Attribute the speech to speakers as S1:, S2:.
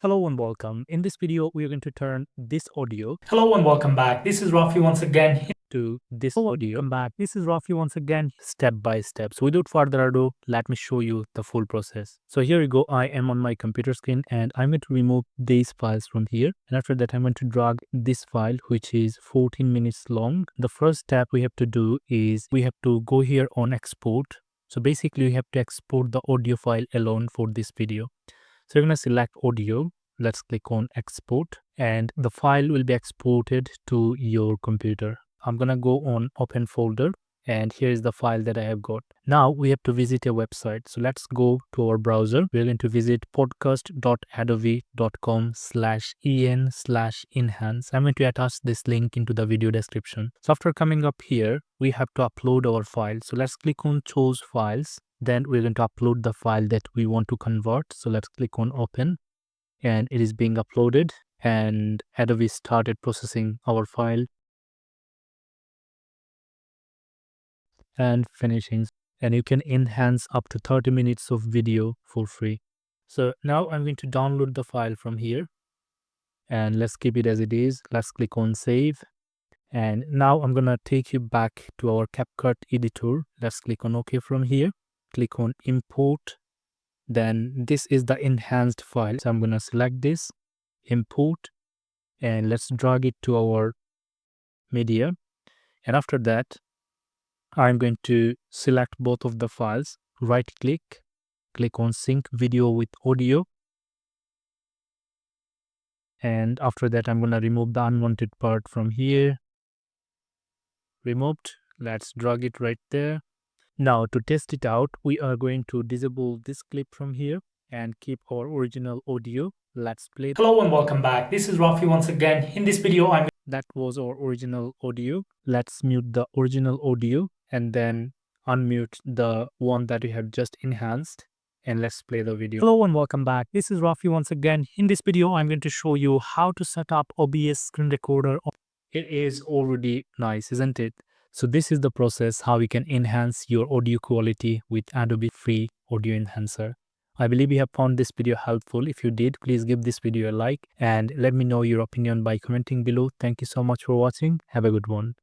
S1: Hello and welcome. In this video, we are going to turn this audio
S2: Hello and welcome back. This is Rafi once again.
S1: to this audio. Back. This is Rafi once again, step by step. So without further ado, let me show you the full process. So here you go. I am on my computer screen and I'm going to remove these files from here. And after that, I'm going to drag this file, which is 14 minutes long. The first step we have to do is we have to go here on export. So basically, we have to export the audio file alone for this video. So you're going to select audio. Let's click on export and the file will be exported to your computer. I'm going to go on open folder and here is the file that I have got. Now we have to visit a website. So let's go to our browser. We're going to visit podcast.adobe.com/en/enhance. I'm going to attach this link into the video description. So after coming up here, we have to upload our file. So let's click on choose files. Then we're going to upload the file that we want to convert. So let's click on open and it is being uploaded and Adobe started processing our file and finishing. And you can enhance up to 30 minutes of video for free. So now I'm going to download the file from here and let's keep it as it is. Let's click on save. And now I'm going to take you back to our CapCut editor. Let's click on OK from here. Click on import. Then this is the enhanced file. So I'm going to select this, import, and let's drag it to our media. And after that, I'm going to select both of the files, right click, click on sync video with audio. And after that, I'm going to remove the unwanted part from here. Removed. Let's drag it right there. Now to test it out, we are going to disable this clip from here and keep our original audio. Let's play.
S2: Hello and welcome back. This is Rafi once again. In this video,
S1: That was our original audio. Let's mute the original audio and then unmute the one that we have just enhanced. And let's play the video. Hello and welcome back. This is Rafi once again. In this video, I'm going to show you how to set up OBS screen recorder. It is already nice, isn't it? So this is the process how you can enhance your audio quality with Adobe free audio enhancer. I believe you have found this video helpful. If you did, please give this video a like and let me know your opinion by commenting below. Thank you so much for watching. Have a good one.